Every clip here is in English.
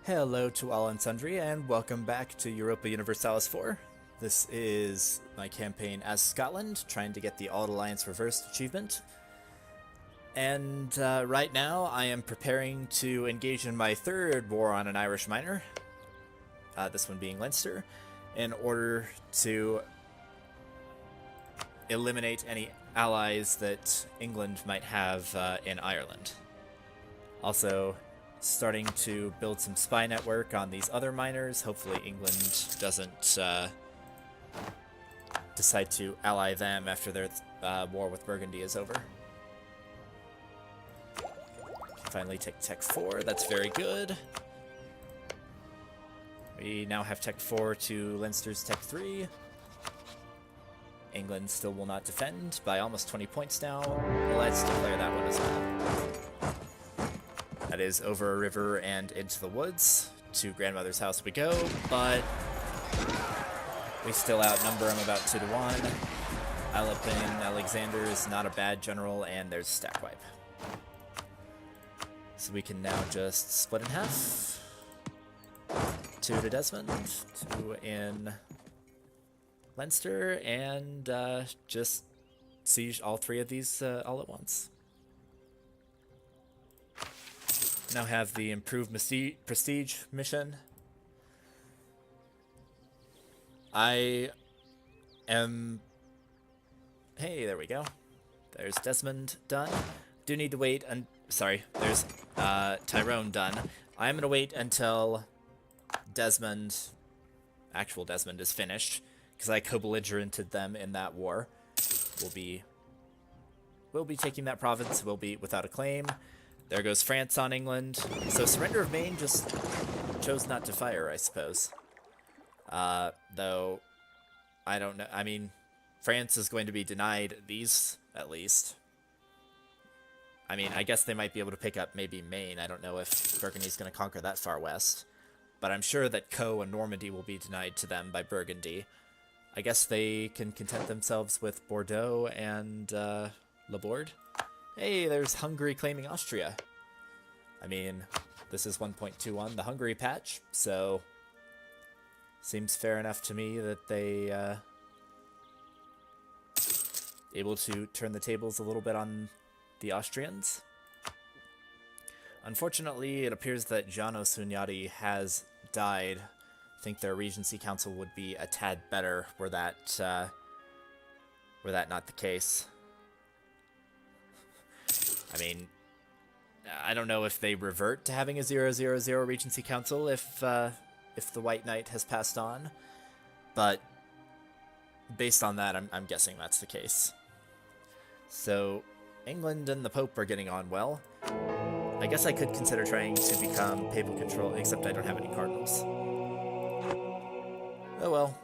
Hello to all and sundry, and welcome back to Europa Universalis 4. This is my campaign as Scotland, trying to get the Auld Alliance Reversed achievement. And right now, I am preparing to engage in my third war on an Irish minor, this one being Leinster, in order to eliminate any allies that England might have in Ireland. Also, starting to build some spy network on these other miners. Hopefully England doesn't decide to ally them after their war with Burgundy is over. Finally take Tech 4, that's very good. We now have Tech 4 to Leinster's Tech 3. England still will not defend by almost 20 points now. Let's declare that one as well. That is over a river and into the woods. To grandmother's house we go, but we still outnumber them about 2 to 1. Alipin Alexander is not a bad general, and there's a stack wipe. So we can now just split in half. 2 to Desmond, 2 in Leinster, and just siege all 3 of these all at once. Now have the improved prestige mission. I am... Hey, there we go. There's Desmond done. Do need to wait sorry, there's Tyrone done. I'm going to wait until Desmond, actual Desmond, is finished, because I co-belligerented them in that war. We'll be taking that province. We'll be without a claim. There goes France on England. So Surrender of Maine just chose not to fire, I suppose. Though, I don't know. I mean, France is going to be denied these, at least. I mean, I guess they might be able to pick up maybe Maine. I don't know if Burgundy's going to conquer that far west. But I'm sure that Caux and Normandy will be denied to them by Burgundy. I guess they can content themselves with Bordeaux and Laborde. Hey, there's Hungary claiming Austria. I mean, this is 1.21, the Hungary patch, so seems fair enough to me that they able to turn the tables a little bit on the Austrians. Unfortunately, it appears that Giano Sugnati has died. I think their Regency Council would be a tad better were that not the case. I mean, I don't know if they revert to having a 000 Regency Council if the White Knight has passed on, but based on that, I'm guessing that's the case. So, England and the Pope are getting on well. I guess I could consider trying to become papal control, except I don't have any cardinals. Oh well.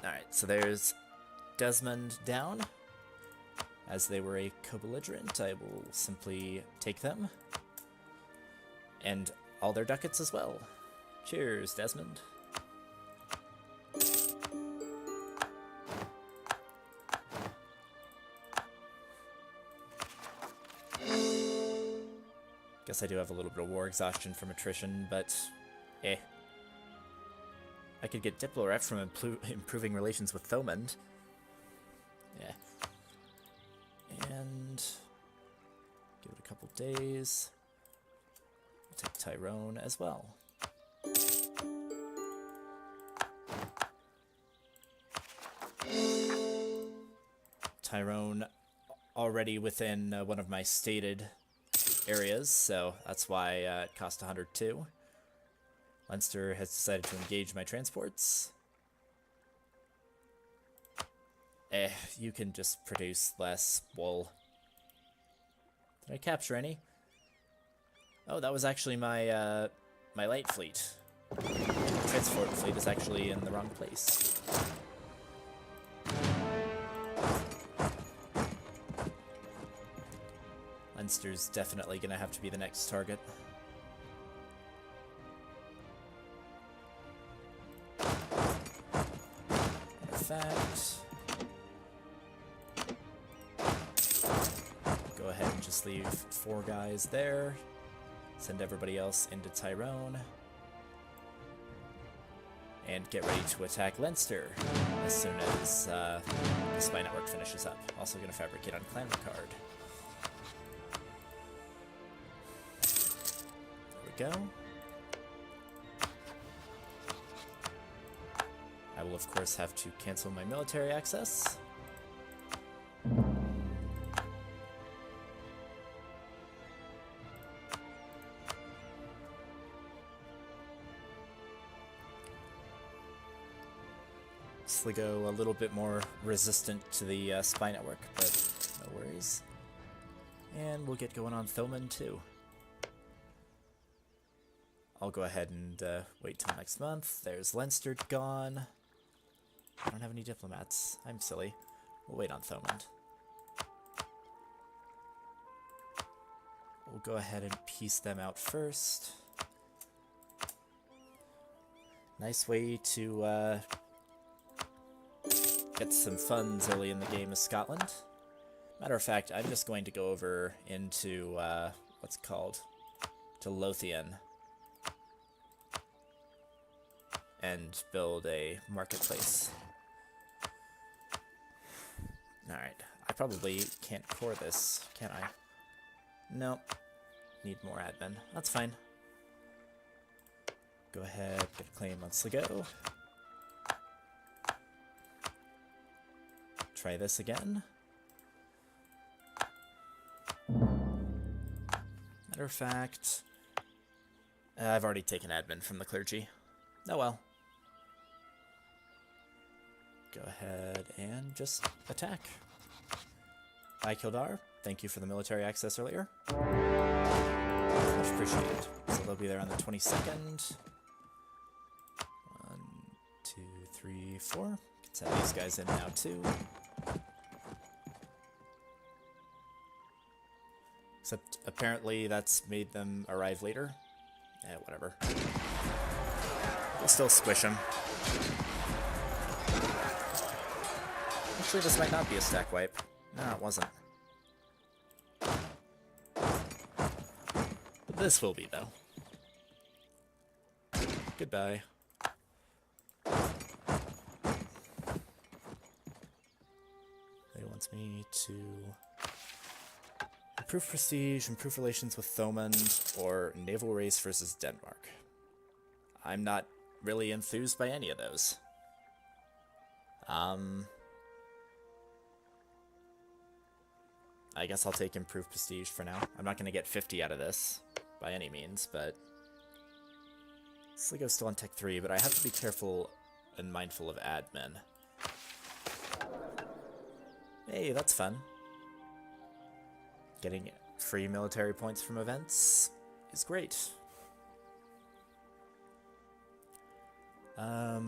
Alright, so there's Desmond down. As they were a co-belligerent, I will simply take them. And all their ducats as well. Cheers, Desmond. Guess I do have a little bit of war exhaustion from attrition, but eh. I could get Diplo-Ref from improving relations with Thomond. Yeah. And give it a couple days. I'll take Tyrone as well. Tyrone already within one of my stated areas, so that's why it cost 102. Leinster has decided to engage my transports. You can just produce less wool. Did I capture any? Oh, that was actually my my light fleet. Transport fleet is actually in the wrong place. Leinster's definitely gonna have to be the next target. In fact, go ahead and just leave 4 guys there. Send everybody else into Tyrone. And get ready to attack Leinster as soon as the spy network finishes up. Also going to fabricate on Clan Ricard. There we go. I will, of course, have to cancel my military access. Sligo a little bit more resistant to the spy network, but no worries. And we'll get going on Thoman too. I'll go ahead and wait till next month. There's Leinster gone. I don't have any diplomats. I'm silly. We'll wait on Thomond. We'll go ahead and piece them out first. Nice way to get some funds early in the game is Scotland. Matter of fact, I'm just going to go over into what's it called? To Lothian. And build a marketplace. Alright, I probably can't core this, can I? Nope. Need more admin. That's fine. Go ahead, get a claim on Sligo. Try this again. Matter of fact, I've already taken admin from the clergy. Oh well. Go ahead and just attack. Hi, Kildare. Thank you for the military access earlier. Much appreciated. So they'll be there on the 22nd. 1, 2, 3, 4. Let's have these guys in now too. Except apparently that's made them arrive later. Eh, whatever. We'll still squish them. Actually, this might not be a stack wipe. No, it wasn't. This will be, though. Goodbye. He wants me to improve prestige, improve relations with Thomond, or naval race versus Denmark. I'm not really enthused by any of those. I guess I'll take improved prestige for now. I'm not going to get 50 out of this, by any means, but Sligo's still on Tech 3, but I have to be careful and mindful of admin. Hey, that's fun. Getting free military points from events is great. I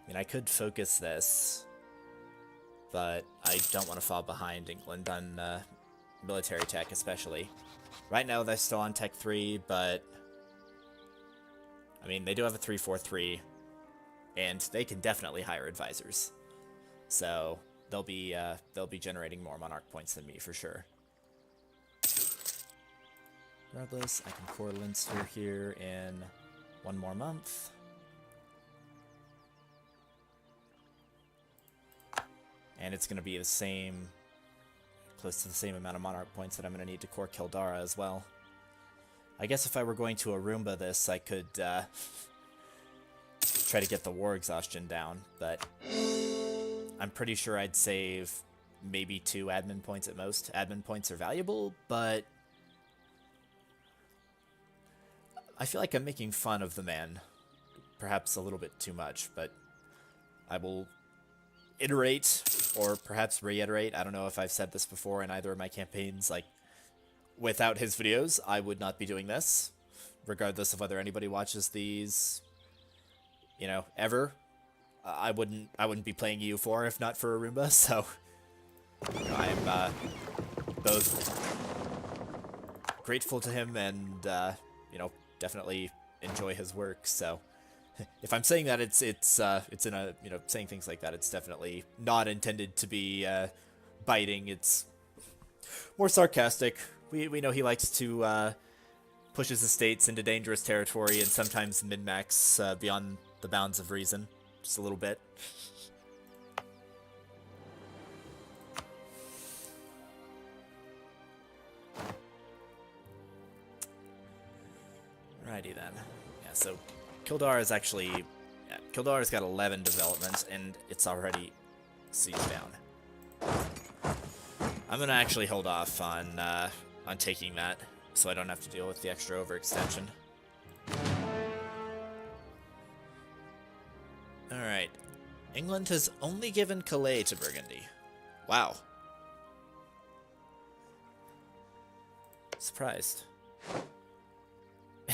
mean, I could focus this, but I don't want to fall behind England on military tech, especially. Right now, they're still on Tech 3, but I mean, they do have a 343, and they can definitely hire advisors. So they'll be generating more Monarch points than me for sure. Regardless, I can core Leinster here in 1 more month. And it's going to be the same, close to the same amount of Monarch points that I'm going to need to core Kildare as well. I guess if I were going to Arumba this, I could try to get the war exhaustion down, but I'm pretty sure I'd save maybe 2 admin points at most. Admin points are valuable, but I feel like I'm making fun of the man. Perhaps a little bit too much, but I will iterate, or perhaps reiterate. I don't know if I've said this before in either of my campaigns, like, without his videos, I would not be doing this, regardless of whether anybody watches these, you know, ever. I wouldn't be playing EU4 if not for Arumba, so you know, I'm both grateful to him and you know, definitely enjoy his work. So if I'm saying that, it's in a, you know, saying things like that, it's definitely not intended to be biting. It's more sarcastic. We know he likes to push his estates into dangerous territory and sometimes min-max beyond the bounds of reason, just a little bit. Alrighty then. Yeah, so Kildar is actually... Yeah, Kildar's got 11 development, and it's already sieged down. I'm gonna actually hold off on taking that, so I don't have to deal with the extra overextension. Alright. England has only given Calais to Burgundy. Wow. Surprised.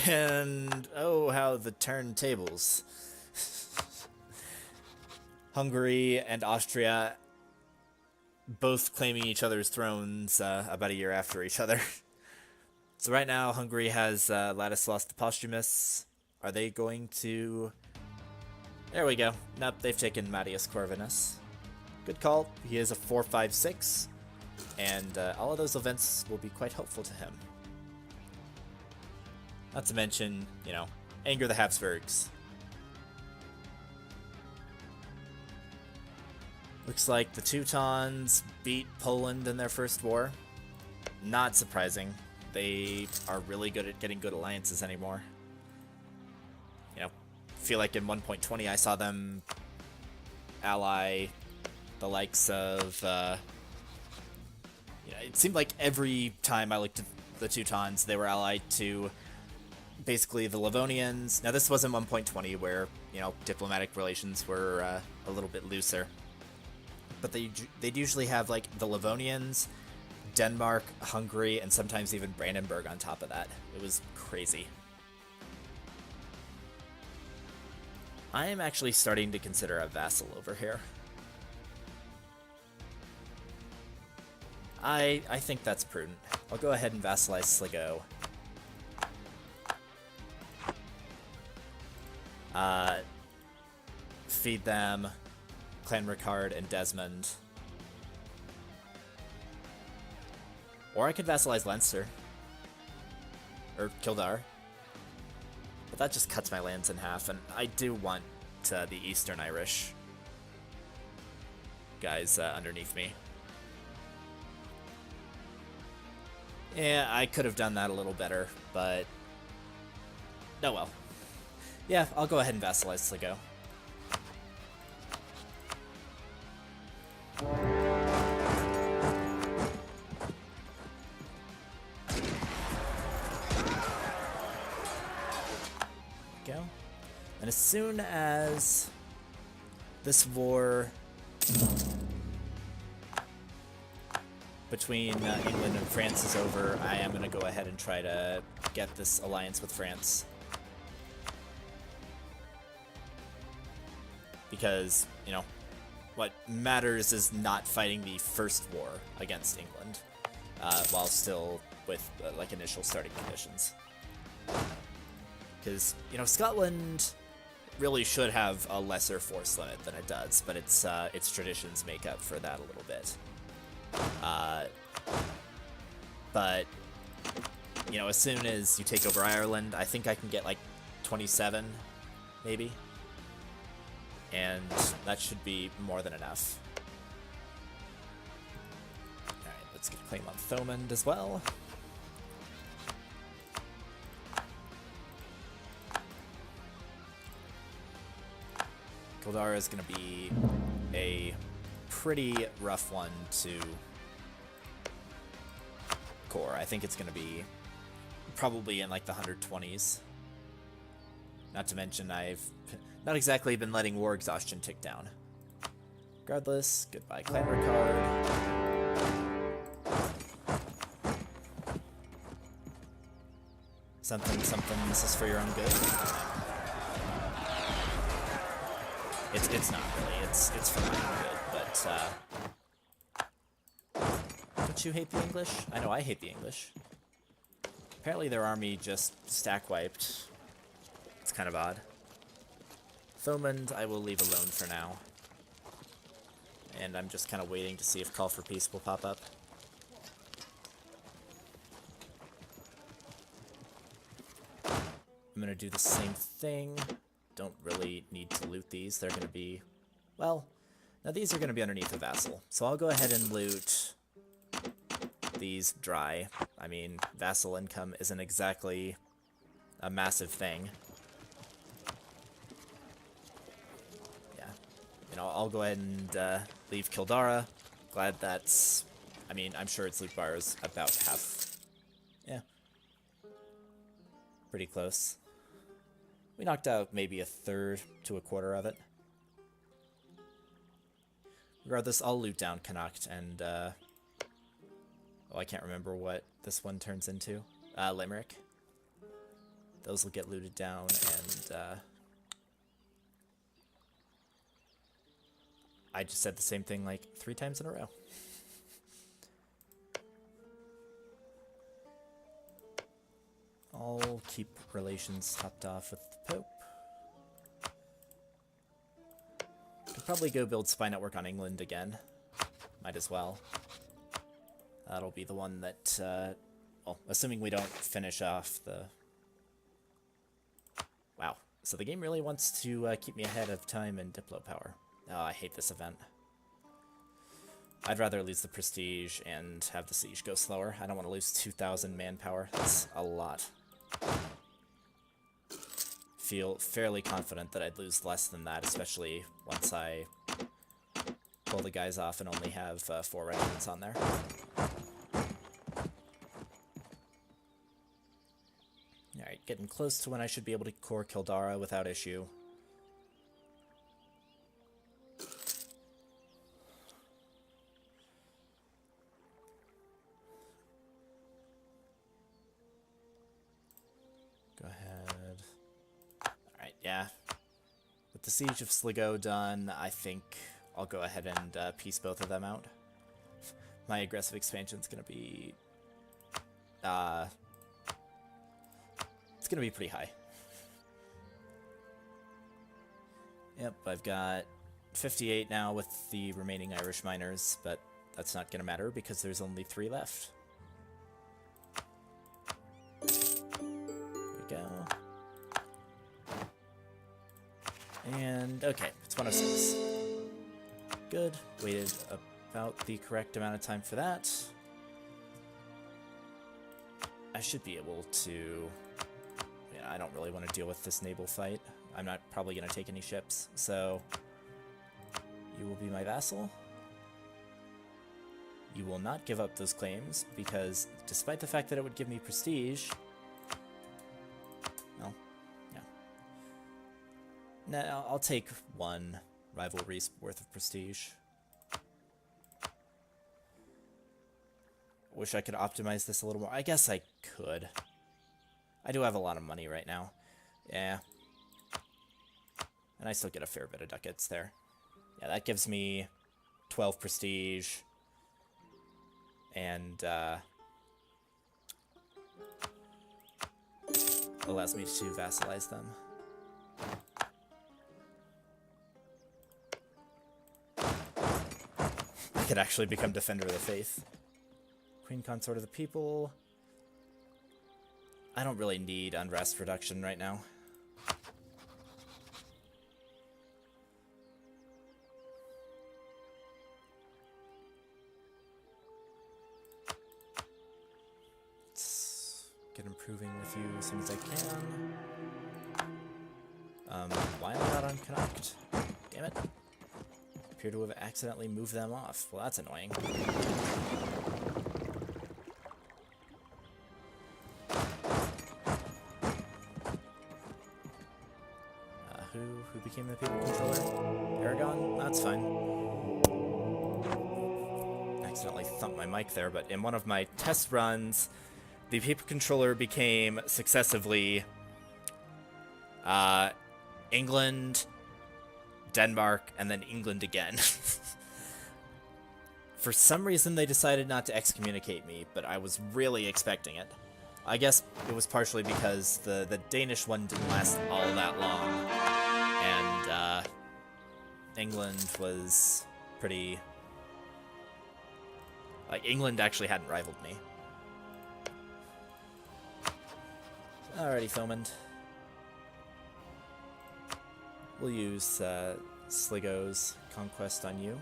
And oh, how the turntables. Hungary and Austria both claiming each other's thrones about a year after each other. So right now, Hungary has Ladislas the Posthumous. Are they going to... There we go. Nope, they've taken Matthias Corvinus. Good call. He is a 4-5-6, and all of those events will be quite helpful to him. Not to mention, you know, anger the Habsburgs. Looks like the Teutons beat Poland in their first war. Not surprising. They are really good at getting good alliances anymore. You know, feel like in 1.20 I saw them ally the likes of, you know, it seemed like every time I looked at the Teutons, they were allied to basically the Livonians. Now this wasn't 1.20 where, you know, diplomatic relations were a little bit looser. But they'd usually have, like, the Livonians, Denmark, Hungary, and sometimes even Brandenburg on top of that. It was crazy. I am actually starting to consider a vassal over here. I think that's prudent. I'll go ahead and vassalize Sligo. Feed them Clan Ricard and Desmond. Or I could vassalize Leinster. Or Kildare. But that just cuts my lands in half, and I do want the Eastern Irish guys underneath me. Yeah, I could have done that a little better, but... Oh well. Yeah, I'll go ahead and vassalize Sligo. Go. And as soon as this war between England and France is over, I am going to go ahead and try to get this alliance with France. Because, you know, what matters is not fighting the first war against England, while still with, like, initial starting conditions. Because, you know, Scotland really should have a lesser force limit than it does, but its traditions make up for that a little bit. But, you know, as soon as you take over Ireland, I think I can get, like, 27, maybe. And that should be more than enough. Alright, let's get a claim on Thomond as well. Kildare is going to be a pretty rough one to core. I think it's going to be probably in like the 120s. Not to mention I've not exactly been letting war exhaustion tick down. Regardless, goodbye Clan Ricard. Something, something, this is for your own good. It's not really, it's for my own good, but, don't you hate the English? I know I hate the English. Apparently their army just stack wiped. It's kind of odd. Thomond I will leave alone for now. And I'm just kind of waiting to see if Call for Peace will pop up. I'm gonna do the same thing don't really need to loot these. They're going to be... Well, now these are going to be underneath a vassal. So I'll go ahead and loot these dry. I mean, vassal income isn't exactly a massive thing. Yeah. You know, I'll go ahead and leave Kildara. Glad that's... I mean, I'm sure its loot bar is about half. Yeah. Pretty close. We knocked out maybe a third to a quarter of it. Regardless, I'll loot down Connacht and, oh, I can't remember what this one turns into. Limerick. Those will get looted down, and, I just said the same thing like 3 times in a row. I'll keep relations topped off with the Pope. Could probably go build spy network on England again. Might as well. That'll be the one that, well, assuming we don't finish off the... Wow. So the game really wants to keep me ahead of time in Diplo power. Oh, I hate this event. I'd rather lose the prestige and have the siege go slower. I don't want to lose 2,000 manpower. That's a lot. Feel fairly confident that I'd lose less than that, especially once I pull the guys off and only have 4 regiments on there. Alright, getting close to when I should be able to core Kildara without issue. Go ahead. Alright, yeah. With the Siege of Sligo done, I think I'll go ahead and piece both of them out. My aggressive expansion's gonna be... it's gonna be pretty high. Yep, I've got 58 now with the remaining Irish miners, but that's not gonna matter because there's only 3 left. Go. And, okay, it's 106. Good. Waited about the correct amount of time for that. I should be able to... Yeah, I don't really want to deal with this naval fight. I'm not probably going to take any ships, so... You will be my vassal. You will not give up those claims, because despite the fact that it would give me prestige... Well, yeah. Nah, I'll take 1 rivalry's worth of prestige. Wish I could optimize this a little more. I guess I could. I do have a lot of money right now. Yeah. And I still get a fair bit of ducats there. Yeah, that gives me 12 prestige. And, allows me to vassalize them. I could actually become Defender of the Faith. Queen Consort of the People. I don't really need unrest reduction right now. Let's get improving with you as soon as I can. Why am I not on Connacht? Damn it. Appear to have accidentally moved them off. Well, that's annoying. Who became the people controller? Aragon? That's fine. Accidentally thumped my mic there, but in one of my test runs, the people controller became successively England, Denmark, and then England again. For some reason, they decided not to excommunicate me, but I was really expecting it. I guess it was partially because the Danish one didn't last all that long. And, England was pretty... Like, England actually hadn't rivaled me. Alrighty, Thomond. We'll use Sligo's Conquest on you.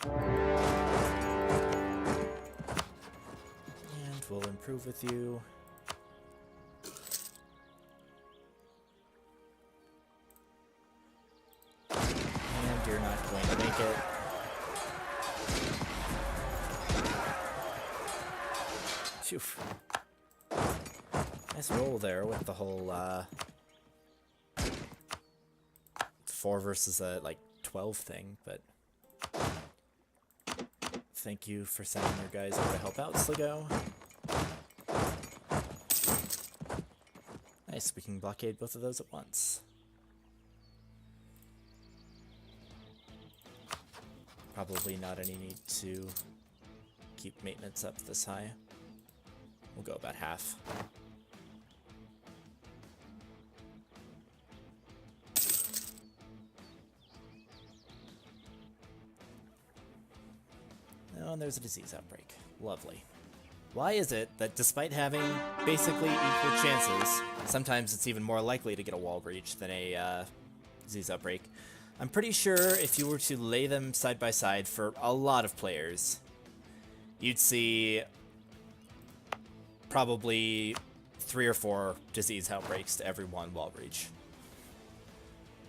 And we'll improve with you. And you're not going to make it. Phew. Nice roll there with the whole 4 versus a like 12 thing, but thank you for sending your guys over to help out, Sligo. Nice, we can blockade both of those at once. Probably not any need to keep maintenance up this high. We'll go about half. Oh, and there's a disease outbreak. Lovely. Why is it that despite having basically equal chances, sometimes it's even more likely to get a wall breach than a disease outbreak? I'm pretty sure if you were to lay them side by side for a lot of players, you'd see probably 3 or 4 disease outbreaks to every 1 wall breach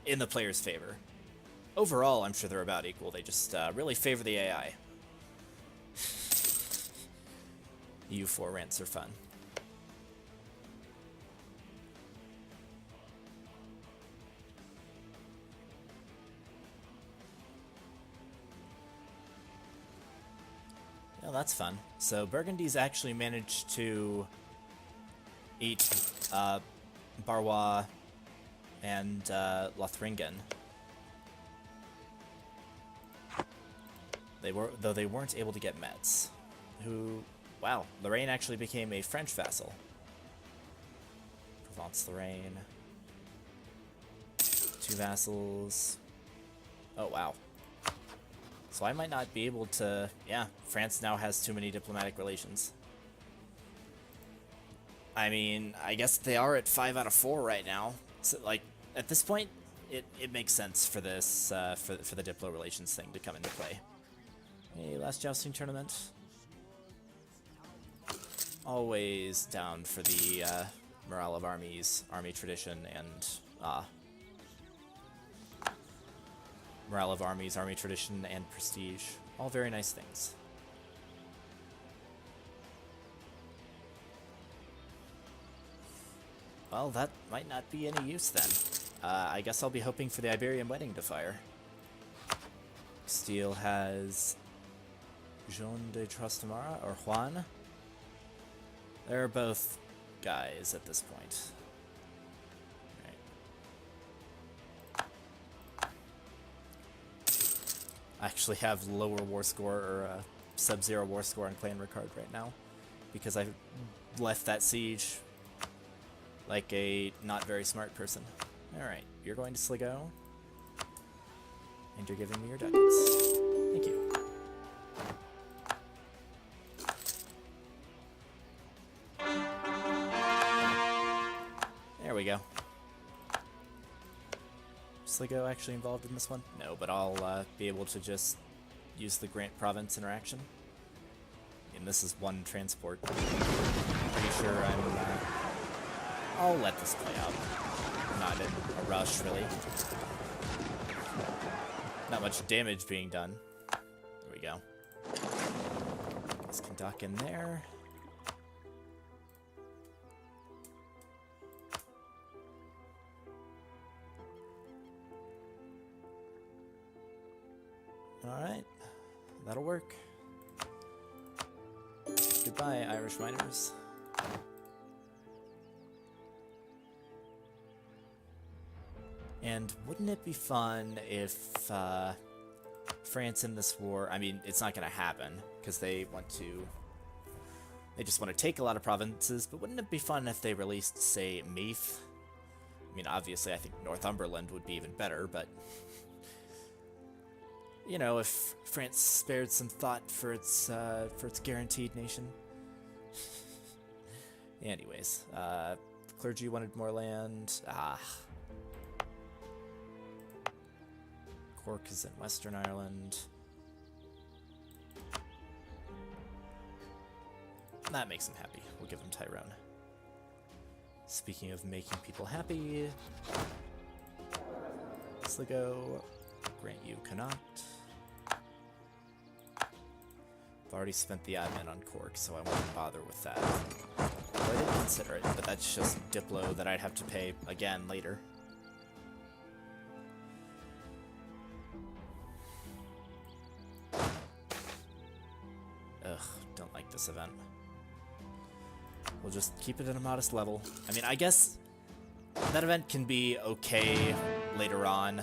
in the player's favor. Overall, I'm sure they're about equal. They just really favor the AI. U4 rants are fun. Oh, that's fun. So Burgundy's actually managed to eat Barwa and Lothringen. Though they weren't able to get Metz, who, wow, Lorraine actually became a French vassal. Provence-Lorraine. 2 vassals. Oh, wow. So I might not be able to... Yeah, France now has too many diplomatic relations. I mean, I guess they are at 5 out of 4 right now. So, like, at this point, it makes sense for this, for the diplo relations thing to come into play. Hey, last jousting tournament. Always down for the morale of armies, army tradition, and morale of armies, army tradition, and prestige. All very nice things. Well, that might not be any use then. I guess I'll be hoping for the Iberian wedding to fire. Steel has Jean de Trastamara, or Juan. They're both guys at this point. Right. I actually have lower war score, or sub-zero war score on Clan Ricard right now, because I left that siege like a not very smart person. Alright, you're going to Sligo, and you're giving me your ducats. Thank you. There we go. Sligo actually involved in this one? No, but I'll be able to just use the Grant Province interaction. And this is 1 transport. Pretty sure I'll let this play out. I'm not in a rush, really. Not much damage being done. There we go. This can dock in there. Alright, that'll work. Goodbye, Irish miners. And wouldn't it be fun if France in this war, I mean, it's not going to happen, because they just want to take a lot of provinces, but wouldn't it be fun if they released, say, Meath? I mean, obviously, I think Northumberland would be even better, but... You know, if France spared some thought for its guaranteed nation. Anyways, clergy wanted more land. Cork is in Western Ireland. That makes him happy. We'll give him Tyrone. Speaking of making people happy, Sligo, grant you Connacht. I've already spent the admin on Cork, so I won't bother with that. Well, I did consider it, but that's just Diplo that I'd have to pay again later. Ugh, don't like this event. We'll just keep it at a modest level. I mean, I guess that event can be okay later on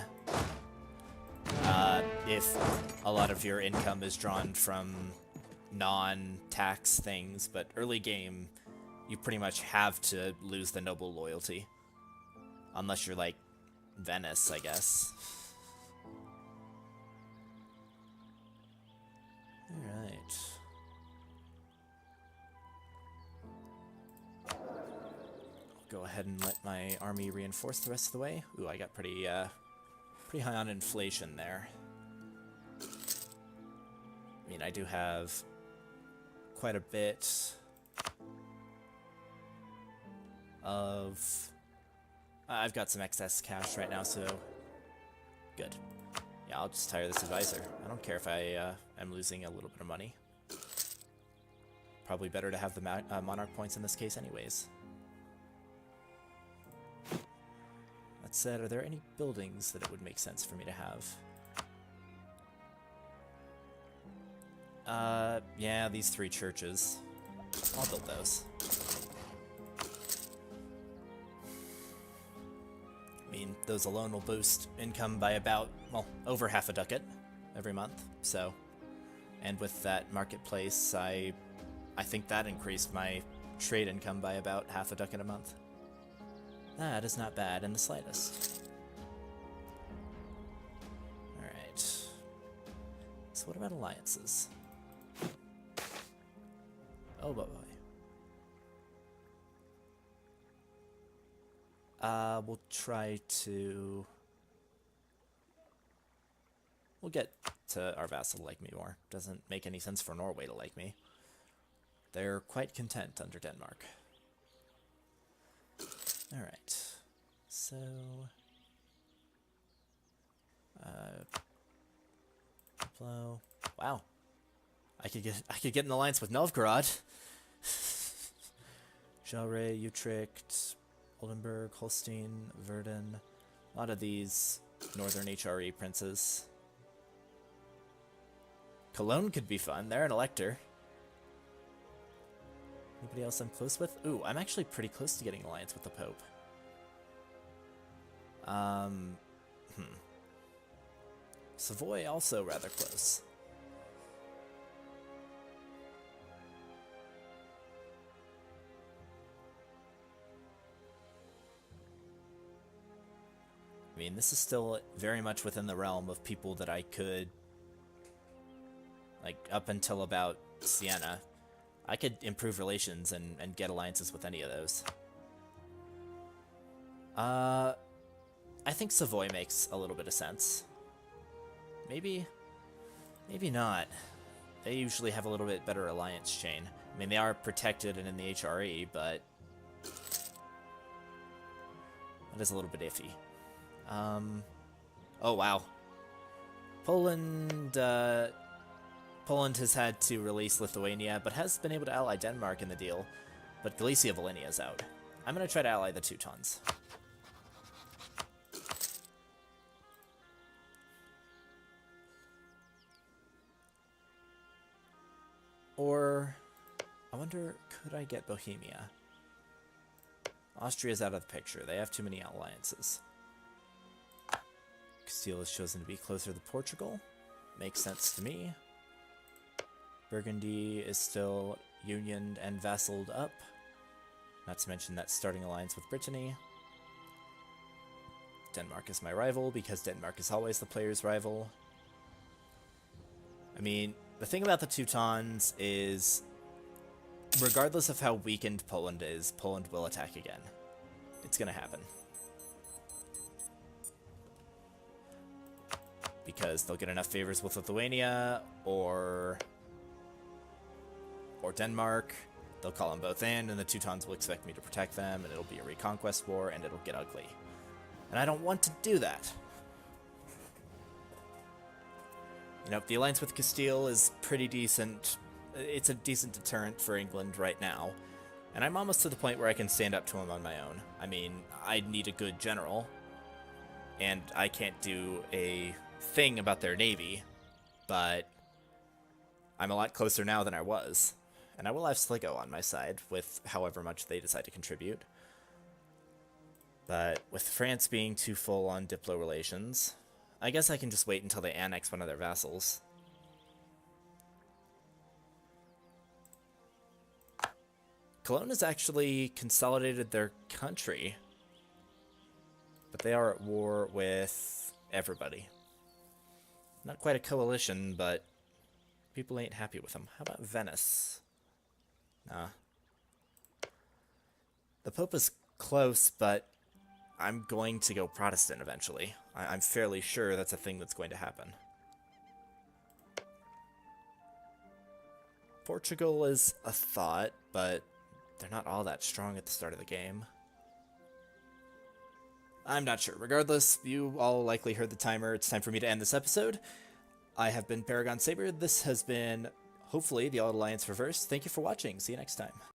if a lot of your income is drawn from non-tax things, but early game, you pretty much have to lose the noble loyalty. Unless you're like Venice, I guess. Alright. Go ahead and let my army reinforce the rest of the way. Ooh, I got pretty high on inflation there. I mean, I do have quite a bit of... I've got some excess cash right now, so good. Yeah, I'll just hire this advisor. I don't care if I am losing a little bit of money. Probably better to have the monarch points in this case anyways. That said, are there any buildings that it would make sense for me to have? Yeah, these 3 churches. I'll build those. I mean, those alone will boost income by about, well, over half a ducat every month, so. And with that marketplace, I think that increased my trade income by about half a ducat a month. That is not bad in the slightest. Alright. So what about alliances? Oh boy. We'll try to... We'll get to our vassal to like me more. Doesn't make any sense for Norway to like me. They're quite content under Denmark. Alright. So... Diplo. Wow. I could get an alliance with Novgorod. Jalre, Utrecht, Oldenburg, Holstein, Verden. A lot of these northern HRE princes. Cologne could be fun. They're an elector. Anybody else I'm close with? Ooh, I'm actually pretty close to getting an alliance with the Pope. Savoy also rather close. I mean, this is still very much within the realm of people that I could, like, up until about Siena, I could improve relations and get alliances with any of those. I think Savoy makes a little bit of sense. Maybe not. They usually have a little bit better alliance chain. I mean, they are protected and in the HRE, but that is a little bit iffy. Oh wow. Poland has had to release Lithuania, but has been able to ally Denmark in the deal. But Galicia-Volhynia is out. I'm gonna try to ally the Teutons. Or, I wonder, could I get Bohemia? Austria's out of the picture. They have too many alliances. Castile is chosen to be closer to Portugal. Makes sense to me. Burgundy is still unioned and vassaled up. Not to mention that starting alliance with Brittany. Denmark is my rival, because Denmark is always the player's rival. I mean, the thing about the Teutons is, regardless of how weakened Poland is, Poland will attack again. It's gonna happen. because they'll get enough favors with Lithuania or Denmark. They'll call them both in, and the Teutons will expect me to protect them, and it'll be a reconquest war, and it'll get ugly. And I don't want to do that. You know, the alliance with Castile is pretty decent. It's a decent deterrent for England right now. And I'm almost to the point where I can stand up to them on my own. I mean, I need a good general. And I can't do a thing about their navy. But I'm a lot closer now than I was. And I will have Sligo on my side with however much they decide to contribute. But with France being too full on Diplo relations, I guess I can just wait until they annex one of their vassals. Cologne has actually consolidated their country, but they are at war with everybody. Not quite a coalition, but people ain't happy with them. How about Venice? Nah. The Pope is close, but I'm going to go Protestant eventually. I'm fairly sure that's a thing that's going to happen. Portugal is a thought, but they're not all that strong at the start of the game. I'm not sure. Regardless, you all likely heard the timer. It's time for me to end this episode. I have been Paragon Saber. This has been, hopefully, the Auld Alliance Reversed. Thank you for watching. See you next time.